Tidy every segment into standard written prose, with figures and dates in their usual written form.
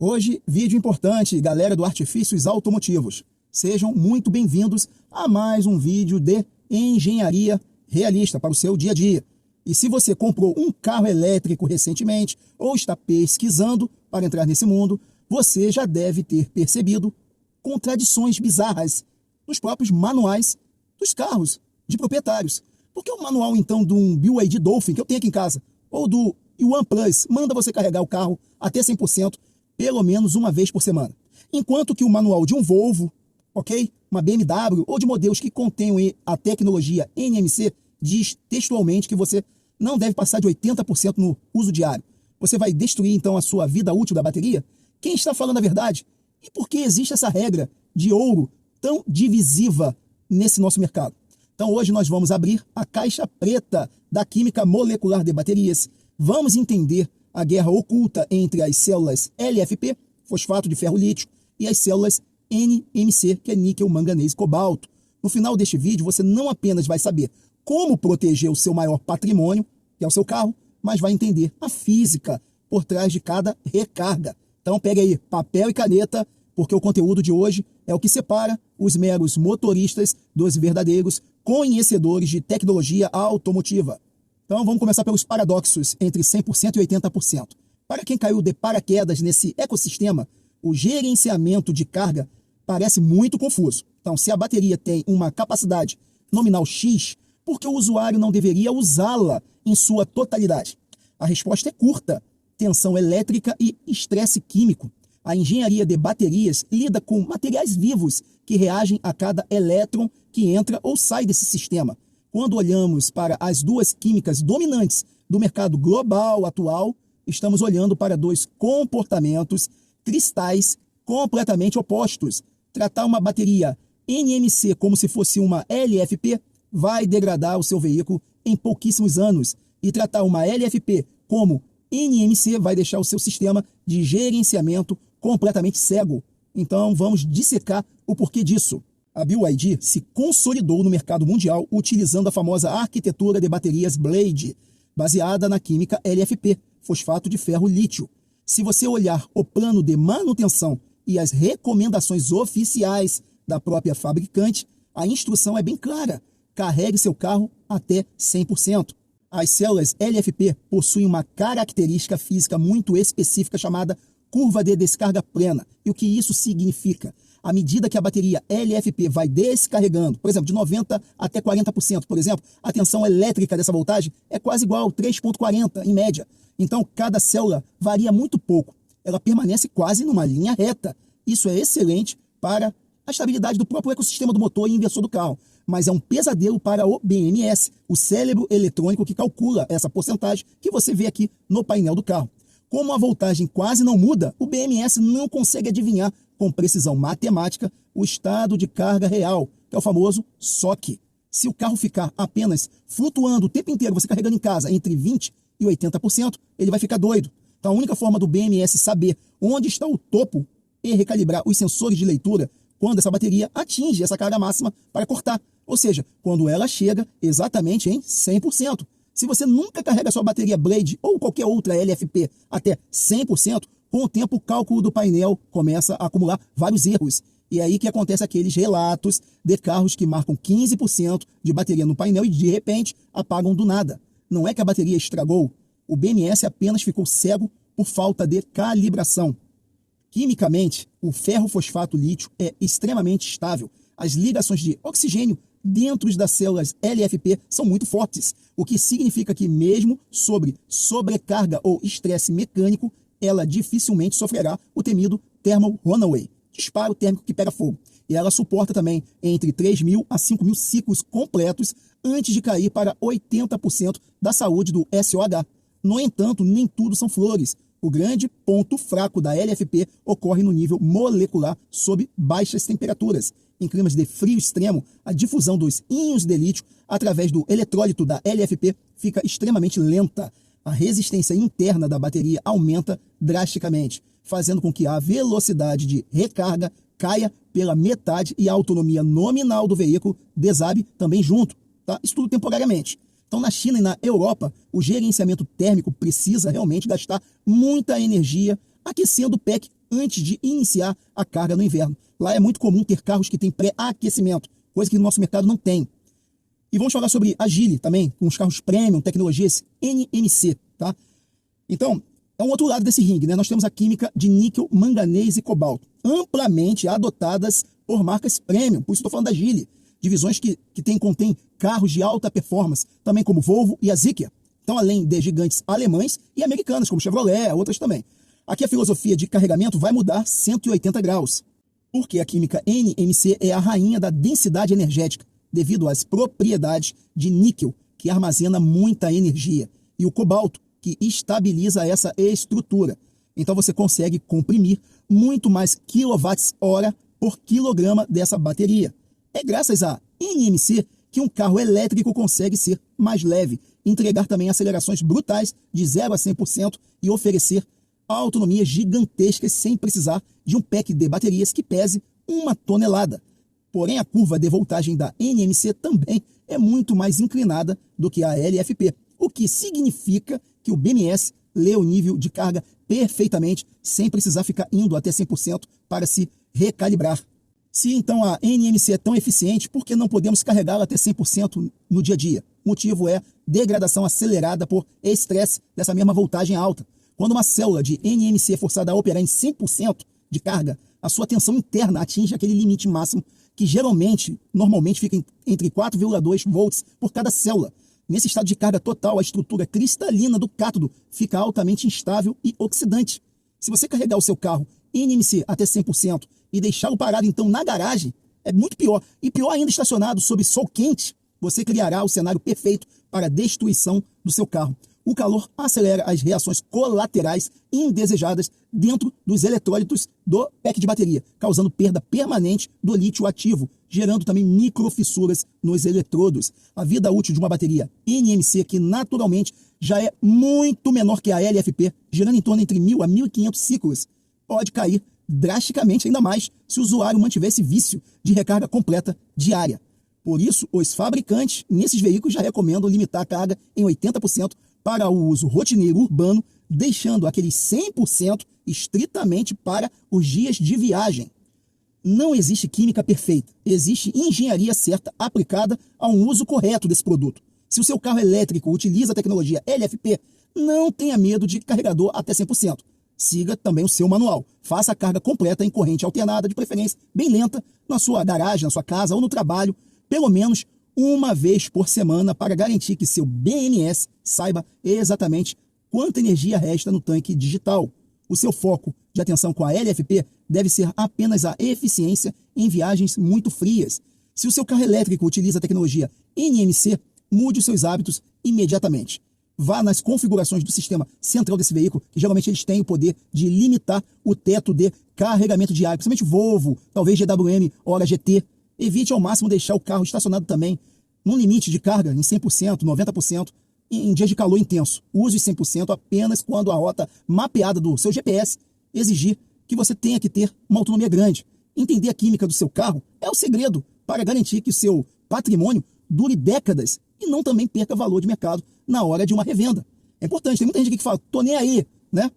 Hoje, vídeo importante, galera do Artifícios Automotivos. Sejam muito bem-vindos a mais um vídeo de engenharia realista para o seu dia a dia. E se você comprou um carro elétrico recentemente ou está pesquisando para entrar nesse mundo, você já deve ter percebido contradições bizarras nos próprios manuais dos carros de proprietários. Por que o manual, então, de um BYD Dolphin, que eu tenho aqui em casa, ou do Yuan Plus, manda você carregar o carro até 100%, pelo menos uma vez por semana? Enquanto que o manual de um Volvo, ok, uma BMW, ou de modelos que contenham a tecnologia NMC, diz textualmente que você não deve passar de 80% no uso diário. Você vai destruir, então, a sua vida útil da bateria? Quem está falando a verdade? E por que existe essa regra de ouro tão divisiva nesse nosso mercado? Então, hoje nós vamos abrir a caixa preta da química molecular de baterias. Vamos entender a guerra oculta entre as células LFP, fosfato de ferro lítio, e as células NMC, que é níquel, manganês e cobalto. No final deste vídeo, você não apenas vai saber como proteger o seu maior patrimônio, que é o seu carro, mas vai entender a física por trás de cada recarga. Então pegue aí papel e caneta, porque o conteúdo de hoje é o que separa os meros motoristas dos verdadeiros conhecedores de tecnologia automotiva. Então vamos começar pelos paradoxos entre 100% e 80%. Para quem caiu de paraquedas nesse ecossistema, o gerenciamento de carga parece muito confuso. Então, se a bateria tem uma capacidade nominal X, por que o usuário não deveria usá-la em sua totalidade? A resposta é curta: tensão elétrica e estresse químico. A engenharia de baterias lida com materiais vivos que reagem a cada elétron que entra ou sai desse sistema. Quando olhamos para as duas químicas dominantes do mercado global atual, estamos olhando para dois comportamentos cristais completamente opostos. Tratar uma bateria NMC como se fosse uma LFP vai degradar o seu veículo em pouquíssimos anos, e tratar uma LFP como NMC vai deixar o seu sistema de gerenciamento completamente cego. Então vamos dissecar o porquê disso. A BYD se consolidou no mercado mundial utilizando a famosa arquitetura de baterias Blade, baseada na química LFP, fosfato de ferro lítio. Se você olhar o plano de manutenção e as recomendações oficiais da própria fabricante, a instrução é bem clara: carregue seu carro até 100%. As células LFP possuem uma característica física muito específica chamada curva de descarga plena. E o que isso significa? À medida que a bateria LFP vai descarregando, por exemplo, de 90% até 40%, por exemplo, a tensão elétrica dessa voltagem é quase igual a 3,40 em média. Então, cada célula varia muito pouco. Ela permanece quase numa linha reta. Isso é excelente para a estabilidade do próprio ecossistema do motor e inversor do carro. Mas é um pesadelo para o BMS, o cérebro eletrônico que calcula essa porcentagem que você vê aqui no painel do carro. Como a voltagem quase não muda, o BMS não consegue adivinhar com precisão matemática o estado de carga real, que é o famoso SOC. Se o carro ficar apenas flutuando o tempo inteiro, você carregando em casa entre 20% e 80%, ele vai ficar doido. Então a única forma do BMS saber onde está o topo e recalibrar os sensores de leitura quando essa bateria atinge essa carga máxima para cortar, ou seja, quando ela chega exatamente em 100%. Se você nunca carrega sua bateria Blade ou qualquer outra LFP até 100%, com o tempo o cálculo do painel começa a acumular vários erros. E é aí que acontece aqueles relatos de carros que marcam 15% de bateria no painel e de repente apagam do nada. Não é que a bateria estragou, o BMS apenas ficou cego por falta de calibração. Quimicamente, o ferro fosfato lítio é extremamente estável. As ligações de oxigênio dentro das células LFP são muito fortes, o que significa que mesmo sobre sobrecarga ou estresse mecânico, ela dificilmente sofrerá o temido thermal runaway, disparo térmico que pega fogo. E ela suporta também entre 3.000 a 5.000 ciclos completos antes de cair para 80% da saúde do SOH. No entanto, nem tudo são flores. O grande ponto fraco da LFP ocorre no nível molecular sob baixas temperaturas. Em climas de frio extremo, a difusão dos íons de lítio através do eletrólito da LFP fica extremamente lenta. A resistência interna da bateria aumenta drasticamente, fazendo com que a velocidade de recarga caia pela metade e a autonomia nominal do veículo desabe também junto. Tá? Isso tudo temporariamente. Então, na China e na Europa, o gerenciamento térmico precisa realmente gastar muita energia aquecendo o pack antes de iniciar a carga no inverno. Lá é muito comum ter carros que têm pré-aquecimento, coisa que no nosso mercado não tem. E vamos falar sobre a Geely também, com os carros premium, tecnologias NMC, tá? Então, é um outro lado desse ringue, né? Nós temos a química de níquel, manganês e cobalto, amplamente adotadas por marcas premium, por isso estou falando da Geely, divisões que contém carros de alta performance, também como Volvo e a Zeekr. Então, além de gigantes alemães e americanas, como Chevrolet, outras também. Aqui a filosofia de carregamento vai mudar 180 graus, porque a química NMC é a rainha da densidade energética, devido às propriedades de níquel, que armazena muita energia, e o cobalto, que estabiliza essa estrutura. Então você consegue comprimir muito mais quilowatts-hora por quilograma dessa bateria. É graças a NMC que um carro elétrico consegue ser mais leve, entregar também acelerações brutais de 0 a 100% e oferecer autonomias gigantescas sem precisar de um pack de baterias que pese 1 tonelada. Porém, a curva de voltagem da NMC também é muito mais inclinada do que a LFP, o que significa que o BMS lê o nível de carga perfeitamente, sem precisar ficar indo até 100% para se recalibrar. Se então a NMC é tão eficiente, por que não podemos carregá-la até 100% no dia a dia? O motivo é degradação acelerada por estresse dessa mesma voltagem alta. Quando uma célula de NMC é forçada a operar em 100% de carga, a sua tensão interna atinge aquele limite máximo que normalmente fica entre 4,2 volts por cada célula. Nesse estado de carga total, a estrutura cristalina do cátodo fica altamente instável e oxidante. Se você carregar o seu carro NMC até 100% e deixá-lo parado então na garagem, é muito pior. E pior ainda estacionado sob sol quente, você criará o cenário perfeito para a destruição do seu carro. O calor acelera as reações colaterais indesejadas dentro dos eletrólitos do pack de bateria, causando perda permanente do lítio ativo, gerando também microfissuras nos eletrodos. A vida útil de uma bateria NMC, que naturalmente já é muito menor que a LFP, girando em torno entre 1.000 a 1.500 ciclos, pode cair drasticamente ainda mais se o usuário mantiver esse vício de recarga completa diária. Por isso, os fabricantes nesses veículos já recomendam limitar a carga em 80% para o uso rotineiro urbano, deixando aqueles 100% estritamente para os dias de viagem. Não existe química perfeita, existe engenharia certa aplicada a um uso correto desse produto. Se o seu carro elétrico utiliza a tecnologia LFP, não tenha medo de carregador até 100%. Siga também o seu manual. Faça a carga completa em corrente alternada, de preferência bem lenta, na sua garagem, na sua casa ou no trabalho, pelo menos uma vez por semana, para garantir que seu BMS saiba exatamente quanta energia resta no tanque digital. O seu foco de atenção com a LFP deve ser apenas a eficiência em viagens muito frias. Se o seu carro elétrico utiliza a tecnologia NMC, mude os seus hábitos imediatamente. Vá nas configurações do sistema central desse veículo, que geralmente eles têm o poder de limitar o teto de carregamento diário, principalmente Volvo, talvez GWM, Ora GT. Evite ao máximo deixar o carro estacionado também num limite de carga em 100%, 90%, em dias de calor intenso. Use os 100% apenas quando a rota mapeada do seu GPS exigir que você tenha que ter uma autonomia grande. Entender a química do seu carro é o segredo para garantir que o seu patrimônio dure décadas e não também perca valor de mercado na hora de uma revenda. É importante, tem muita gente aqui que fala, tô nem aí, né?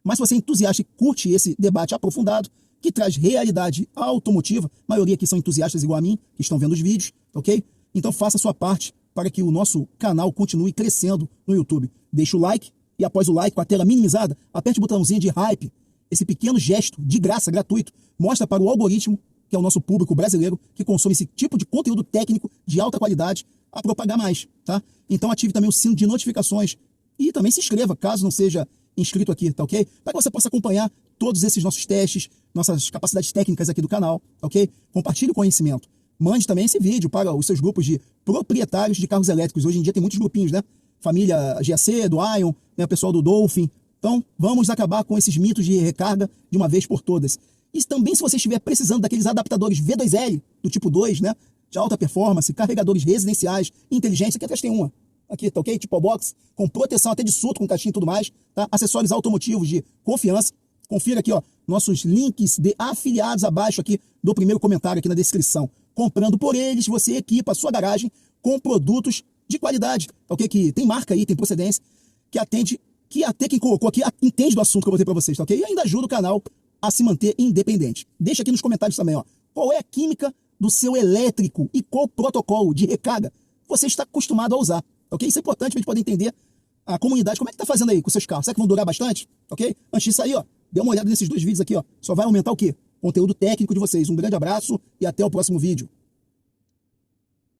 Mas se você é entusiasta e curte esse debate aprofundado, que traz realidade automotiva, a maioria aqui são entusiastas igual a mim, que estão vendo os vídeos, ok? Então faça a sua parte para que o nosso canal continue crescendo no YouTube. Deixe o like e após o like, com a tela minimizada, aperte o botãozinho de hype. Esse pequeno gesto, de graça, gratuito, mostra para o algoritmo, que é o nosso público brasileiro, que consome esse tipo de conteúdo técnico de alta qualidade, a propagar mais, tá? Então ative também o sino de notificações e também se inscreva, caso não seja inscrito aqui, tá ok? Para que você possa acompanhar todos esses nossos testes, nossas capacidades técnicas aqui do canal, tá ok? Compartilhe o conhecimento. Mande também esse vídeo para os seus grupos de proprietários de carros elétricos. Hoje em dia tem muitos grupinhos, né? Família GAC, do Ion, né? O pessoal do Dolphin. Então, vamos acabar com esses mitos de recarga de uma vez por todas. E também, se você estiver precisando daqueles adaptadores V2L, do tipo 2, né? De alta performance, carregadores residenciais, inteligência, aqui atrás tem uma. Aqui, tá ok? Tipo box, com proteção até de surto, com caixinha e tudo mais, tá? Acessórios automotivos de confiança. Confira aqui, ó, nossos links de afiliados abaixo aqui do primeiro comentário aqui na descrição. Comprando por eles, você equipa a sua garagem com produtos de qualidade, ok? Que tem marca aí, tem procedência, que atende, que até quem colocou aqui entende do assunto que eu botei para vocês, tá ok? E ainda ajuda o canal a se manter independente. Deixa aqui nos comentários também, ó, qual é a química do seu elétrico e qual protocolo de recarga você está acostumado a usar, ok? Isso é importante para a gente poder entender a comunidade, como é que tá fazendo aí com seus carros? Será que vão durar bastante? Ok? Antes disso aí, ó, dê uma olhada nesses 2 vídeos aqui, ó, só vai aumentar o quê? Conteúdo técnico de vocês. Um grande abraço e até o próximo vídeo.